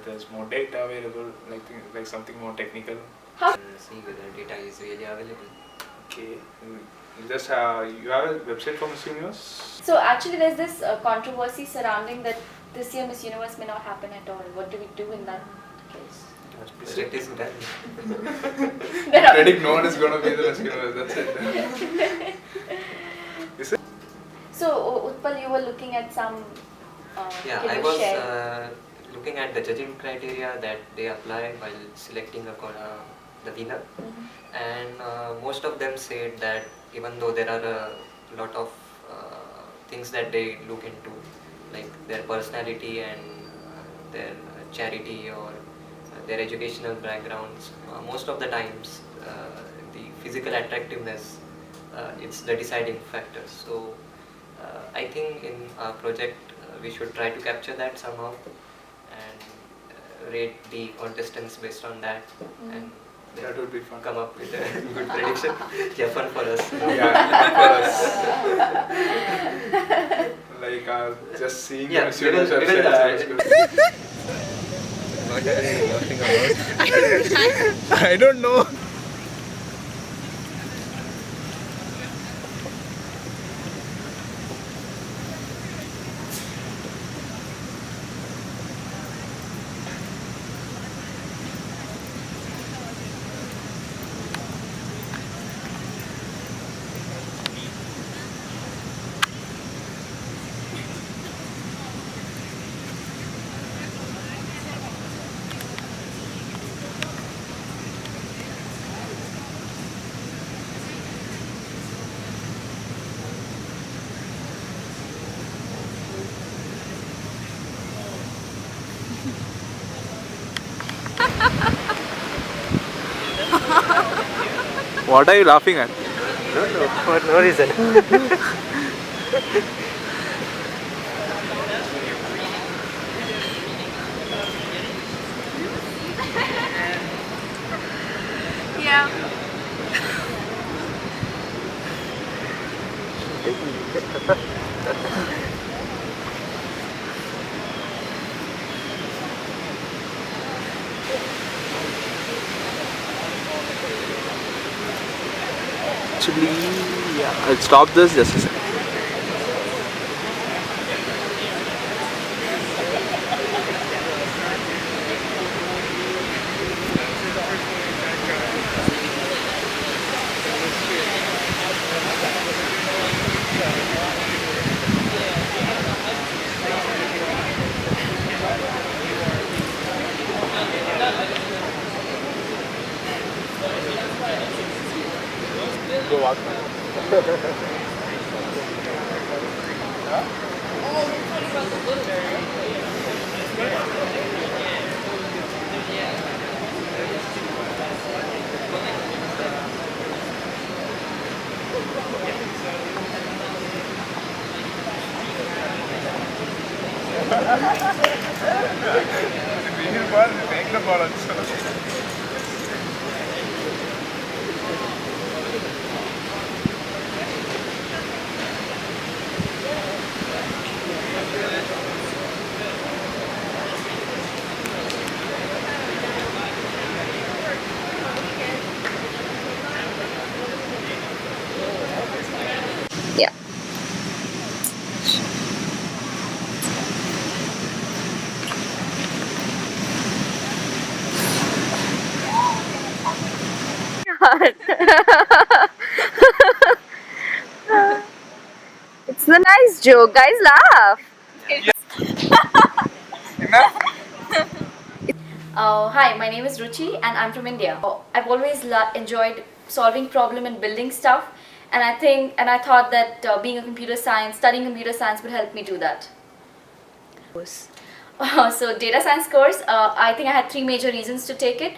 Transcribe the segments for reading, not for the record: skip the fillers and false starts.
there's more data available, like something more technical. See whether data is really available. Okay. You just you have a website for Miss Universe? So actually there's this controversy surrounding that this year Miss Universe may not happen at all. What do we do in that case? Project is done. Predict no one is going to be the Miss Universe, that's it. Is it? So Utpal, you were looking at some yeah, I was looking at the judging criteria that they apply while selecting the winner. And most of them said that even though there are a lot of things that they look into, like their personality and their charity or their educational backgrounds, most of the times the physical attractiveness it's the deciding factor. So I think in our project we should try to capture that somehow and rate the contestants based on that, and that would be fun. Come up with a good prediction. Yeah, fun for us. Yeah, fun for us. Like just seeing the Miss Universe website. I don't know. What are you laughing at? No, for no reason. Yeah. Actually, yeah. I'll stop this just a second. Go walk. Yeah. It's a nice joke, guys. Laugh. Hi, my name is Ruchi and I'm from India. I've always enjoyed solving problem and building stuff, and I thought that studying computer science would help me do that. So data science course, I think I had three major reasons to take it.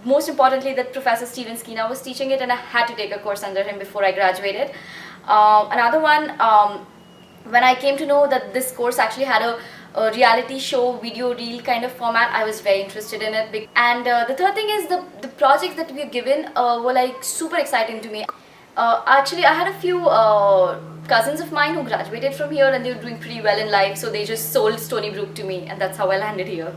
Most importantly, that Professor Steven Skeena was teaching it and I had to take a course under him before I graduated. Another one, when I came to know that this course actually had a reality show, video reel kind of format, I was very interested in it. And the third thing is the projects that we were given were like super exciting to me. Actually, I had a few cousins of mine who graduated from here and they were doing pretty well in life, so they just sold Stony Brook to me and that's how I landed here.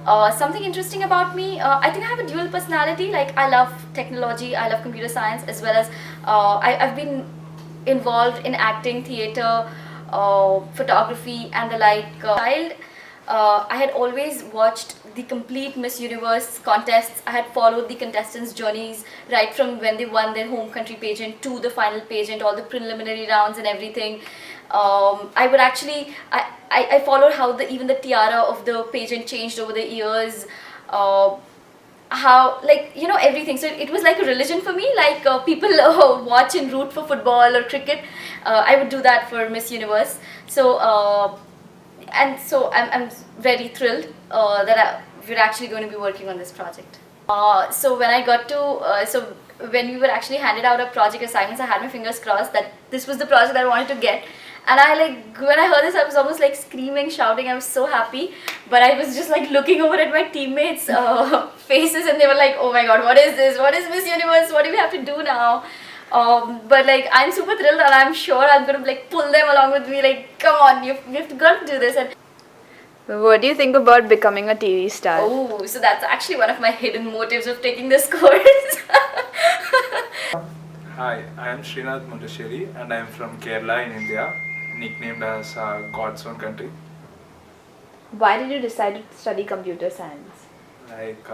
Something interesting about me, I think I have a dual personality. Like, I love technology, I love computer science, as well as I've been involved in acting, theater, photography, and the like. I had always watched the complete Miss Universe contests. I had followed the contestants' journeys right from when they won their home country pageant to the final pageant, all the preliminary rounds and everything. I would actually, I followed how even the tiara of the pageant changed over the years. How, like, everything. So it was like a religion for me. Like, people watch and root for football or cricket. I would do that for Miss Universe. So and so I'm very thrilled that we're actually going to be working on this project. So when I got to so when we were actually handed out our project assignments, I had my fingers crossed that this was the project that I wanted to get. And when I heard this, I was almost like screaming, shouting. I was so happy, but I was just like looking over at my teammates' faces, and they were like, "Oh my God, what is this? What is Miss Universe? What do we have to do now?" But like, I'm super thrilled, and I'm sure I'm gonna like pull them along with me. Like, come on, you've got to do this. And what do you think about becoming a TV star? oh, so that's actually one of my hidden motives of taking this course. Hi, I am Srinath Mundasheri and I am from Kerala in India, nicknamed as God's own country. Why did you decide to study computer science? Like,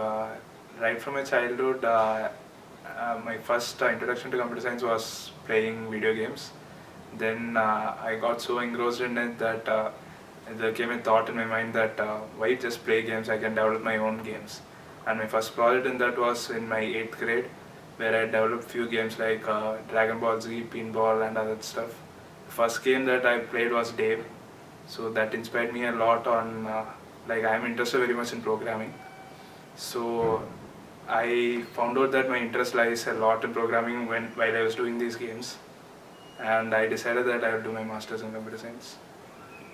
right from my childhood, my first introduction to computer science was playing video games. Then I got so engrossed in it that there came a thought in my mind that why just play games, I can develop my own games. And my first project in that was in my 8th grade, where I developed few games like Dragon Ball Z, Pinball and other stuff. The first game that I played was Dave, so that inspired me a lot on, like, I am interested very much in programming. So I found out that my interest lies a lot in programming while I was doing these games, and I decided that I would do my masters in computer science.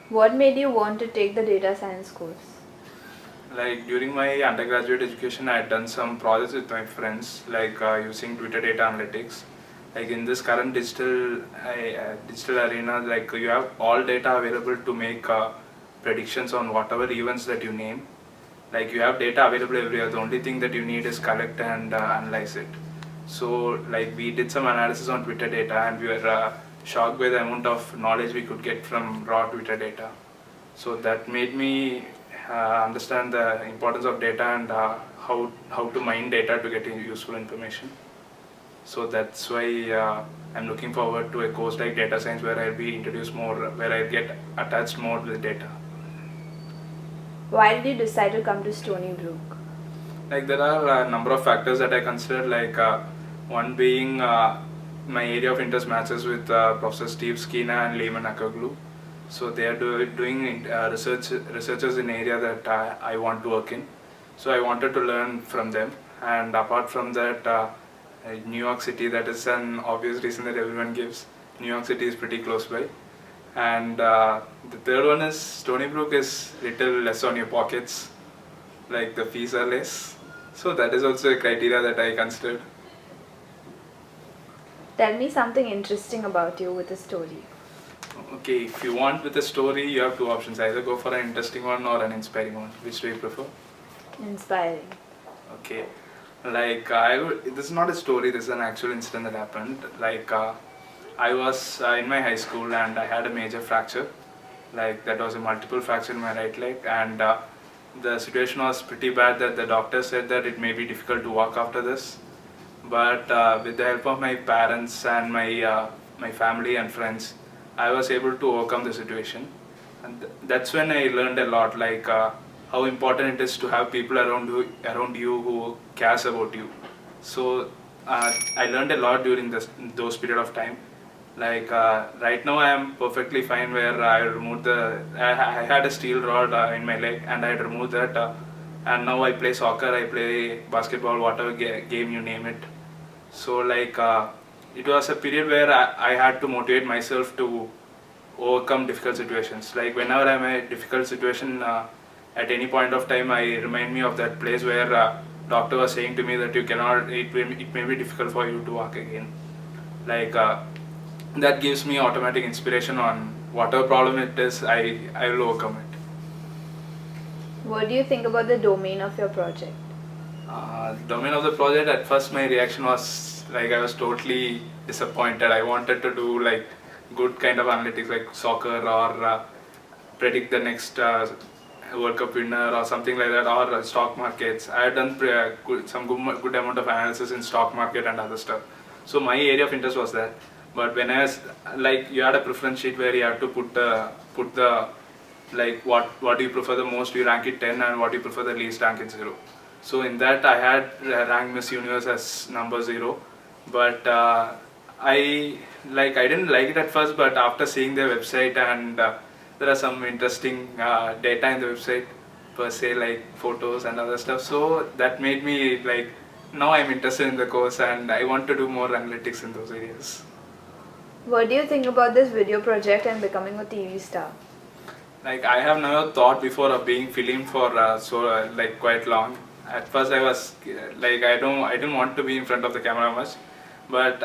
What made you want to take the data science course? Like, during my undergraduate education, I had done some projects with my friends, like using Twitter data analytics. Like, in this current digital arena, like, you have all data available to make predictions on whatever events that you name. Like, you have data available everywhere. The only thing that you need is collect and analyze it. So, like, we did some analysis on Twitter data, and we were shocked by the amount of knowledge we could get from raw Twitter data. So that made me understand the importance of data and how to mine data to get useful information. So that's why I'm looking forward to a course like data science, where I'll be introduced more, where I get attached more with data. Why did you decide to come to Stony Brook? Like, there are a number of factors that I consider, like one being my area of interest matches with Professor Steve Skeena and Lehman Akaglu. So they are doing researchers in area that I want to work in. So I wanted to learn from them. And apart from that, New York City, that is an obvious reason that everyone gives. New York City is pretty close by. And the third one is Stony Brook is little less on your pockets. Like, the fees are less. So that is also a criteria that I considered. Tell me something interesting about you with a story. Okay, if you want with a story, you have two options. Either go for an interesting one or an inspiring one. Which do you prefer? Inspiring. Okay. Like, this is not a story, this is an actual incident that happened. Like, I was in my high school and I had a major fracture. Like, that was a multiple fracture in my right leg, and the situation was pretty bad that the doctor said that it may be difficult to walk after this. But with the help of my parents and my family and friends, I was able to overcome the situation. And that's when I learned a lot, like how important it is to have people around you who cares about you. So I learned a lot during those period of time. Like, right now I am perfectly fine, where I removed I had a steel rod in my leg, and I had removed that, and now I play soccer, I play basketball, whatever game you name it. So, like, it was a period where I had to motivate myself to overcome difficult situations. Like, whenever I'm in a difficult situation, at any point of time, I remind me of that place where doctor was saying to me that you cannot, it may be difficult for you to walk again. Like, that gives me automatic inspiration on whatever problem it is, I will overcome it. What do you think about the domain of your project? Domain of the project, at first my reaction was like I was totally disappointed. I wanted to do like good kind of analytics like soccer or predict the next World Cup winner or something like that, or stock markets. I had done some good amount of analysis in stock market and other stuff. So my area of interest was that. But when I was like, you had a preference sheet where you have to put the like what do you prefer the most, you rank it 10, and what do you prefer the least, rank it 0. So in that I had ranked Miss Universe as number 0, but I didn't like it at first, but after seeing their website and there are some interesting data in the website per se, like photos and other stuff, so that made me like, now I'm interested in the course and I want to do more analytics in those areas. What do you think about this video project and becoming a TV star? Like, I have never thought before of being filmed for like quite long. At first I was like, I didn't want to be in front of the camera much, but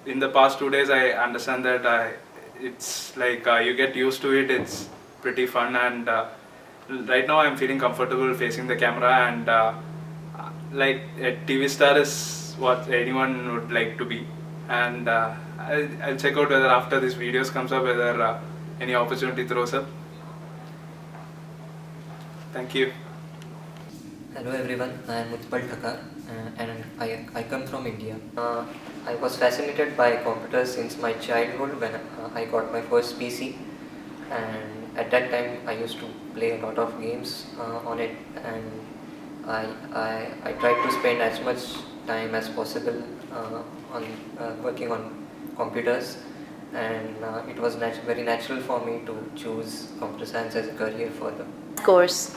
in the past 2 days I understand that it's like you get used to it. It's pretty fun, and right now I'm feeling comfortable facing the camera, and like a TV star is what anyone would like to be, and I'll check out whether after this videos comes up whether any opportunity throws up. Thank you. Hello everyone, I am Untitled and I come from India. I was fascinated by computers since my childhood when I got my first PC, and at that time I used to play a lot of games on it, and I tried to spend as much time as possible on working on computers, and it was very natural for me to choose computer science as a career further. Course.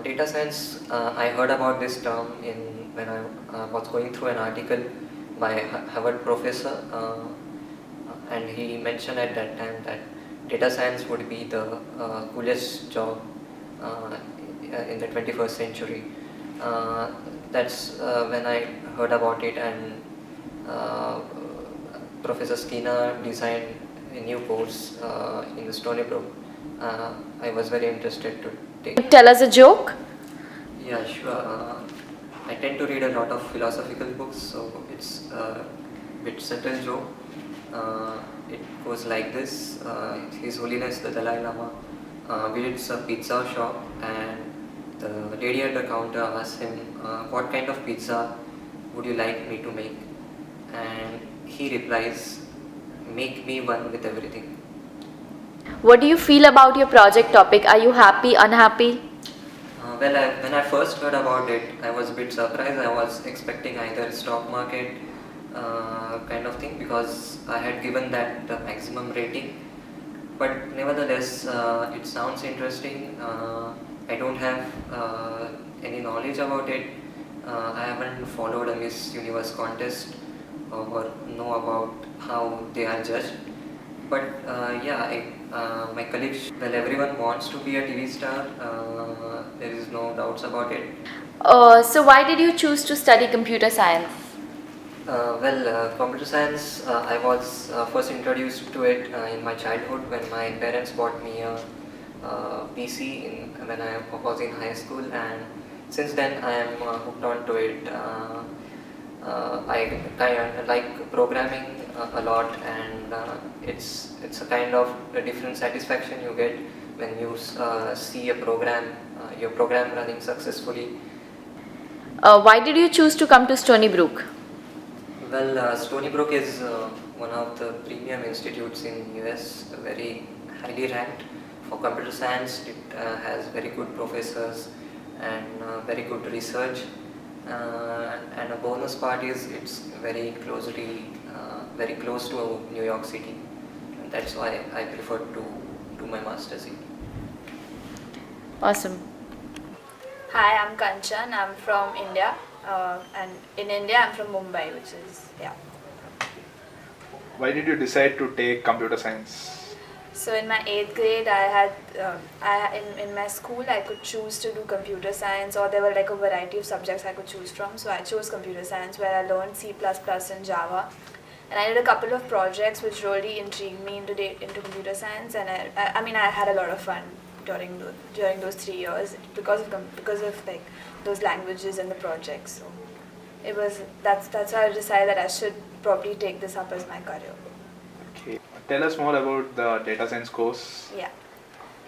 Data science, I heard about this term when I was going through an article by Harvard professor, and he mentioned at that time that data science would be the coolest job in the 21st century. That's when I heard about it, and Professor Skinner designed a new course in the Stony Brook. I was very interested to take. Tell us a joke. Yeah, sure. I tend to read a lot of philosophical books, so it's a bit subtle joke. It goes like this: His Holiness the Dalai Lama visits a pizza shop, and the lady at the counter asks him, "What kind of pizza would you like me to make?" And he replies, "Make me one with everything." What do you feel about your project topic? Are you happy, unhappy? When I first heard about it, I was a bit surprised. I was expecting either stock market kind of thing, because I had given that the maximum rating. But nevertheless, it sounds interesting. I don't have any knowledge about it. I haven't followed a Miss Universe contest or know about how they are judged. But my colleagues, well, everyone wants to be a TV star. There is no doubts about it. So why did you choose to study computer science? Computer science, I was first introduced to it in my childhood when my parents bought me a PC when I was in high school, and since then I am hooked on to it. I kind of like programming a lot, and it's a kind of a different satisfaction you get when you see a program, your program running successfully. Why did you choose to come to Stony Brook? Well, Stony Brook is one of the premium institutes in US, very highly ranked for computer science. It has very good professors and very good research. And a bonus part is it's very close to New York City, and that's why I prefer to do my master's here. Awesome. Hi, I'm Kanchan. I'm from India, and in India I'm from Mumbai, which is Why did you decide to take computer science? So in my 8th grade, in my school I could choose to do computer science, or there were like a variety of subjects I could choose from. So I chose computer science, where I learned C++ and Java, and I did a couple of projects which really intrigued me into computer science, and I had a lot of fun during those 3 years because of like those languages and the projects. So that's why I decided that I should probably take this up as my career. Okay. Tell us more about the data science course. Yeah.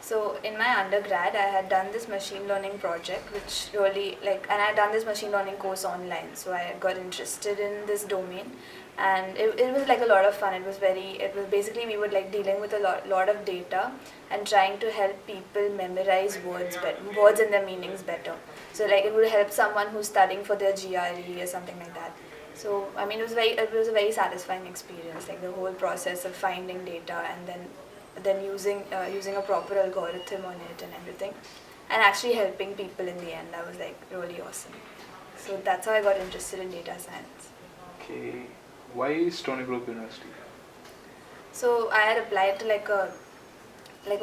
So in my undergrad, I had done this machine learning project, which really and I had done this machine learning course online. So I got interested in this domain, and it was like a lot of fun. It was basically we were like dealing with a lot of data and trying to help people memorize words and their meanings better. So like it would help someone who's studying for their GRE or something like that. So I mean it was a very satisfying experience, like the whole process of finding data and then using a proper algorithm on it and everything, and actually helping people in the end. That was like really awesome. So that's how I got interested in data science. Okay. Why Stony Brook University? So I had applied to like a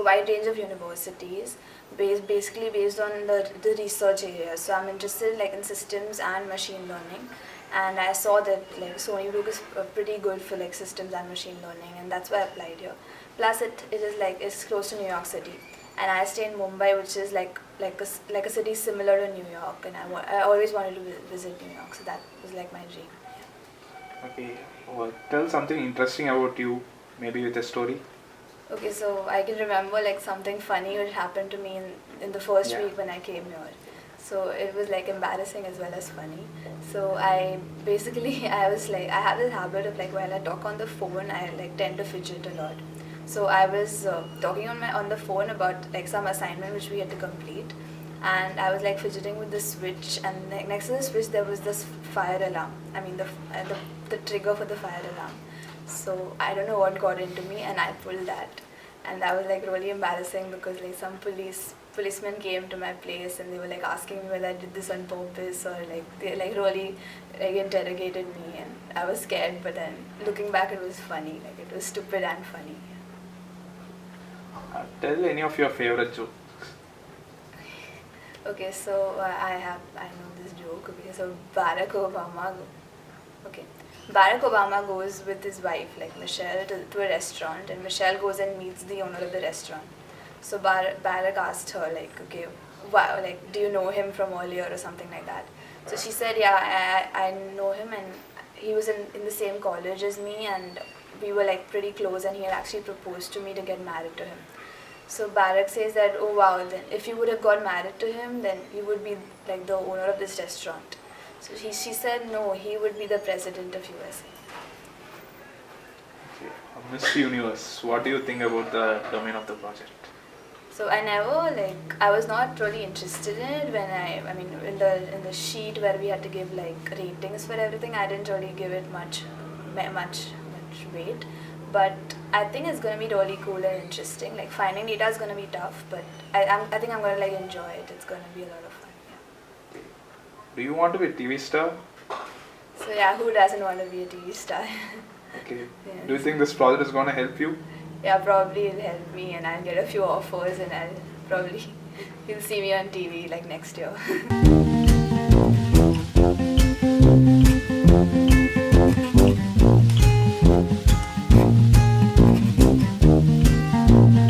wide range of universities basically based on the research area. So I'm interested like in systems and machine learning, and I saw that like Stony Brook is pretty good for like systems and machine learning, and that's why I applied here. Plus it's close to New York City, and I stay in Mumbai, which is like a city similar to New York, and I always wanted to visit New York, so that was like my dream. Okay. Well, tell something interesting about you, maybe with a story. Okay, so I can remember like something funny which happened to me in the first week when I came here. So it was like embarrassing as well as funny. So I was like, I have this habit of like while I talk on the phone, I like tend to fidget a lot. So I was talking on the phone about like some assignment which we had to complete, and I was like fidgeting with the switch, and next to the switch there was this fire alarm. I mean the trigger for the fire alarm. So I don't know what got into me, and I pulled that, and that was like really embarrassing because like some policemen came to my place and they were like asking me whether I did this on purpose, or like they like really like interrogated me, and I was scared. But then looking back, it was funny. Like it was stupid and funny. Tell any of your favorite jokes. Okay, so I know this joke. Okay, so Barack Obama goes with his wife, like Michelle, to a restaurant, and Michelle goes and meets the owner of the restaurant. So Barack asked her, like, okay, wow, like, do you know him from earlier or something like that? So she said, yeah, I know him, and he was in the same college as me, and we were like pretty close, and he had actually proposed to me to get married to him. So Barack says that, oh wow, then if you would have got married to him, then you would be like the owner of this restaurant. So she said, no, he would be the president of USA. Okay. Miss Universe, what do you think about the domain of the project? So I was not really interested in it when I mean in the sheet where we had to give like ratings for everything, I didn't really give it much weight. But I think it's going to be really cool and interesting. Like finding data is going to be tough, but I think I'm going to like enjoy it. It's going to be a lot of fun. Yeah. Do you want to be a TV star? So yeah, who doesn't want to be a TV star? Okay. Yeah. Do you think this project is going to help you? Yeah, probably it'll help me, and I'll get a few offers, and you'll see me on TV like next year.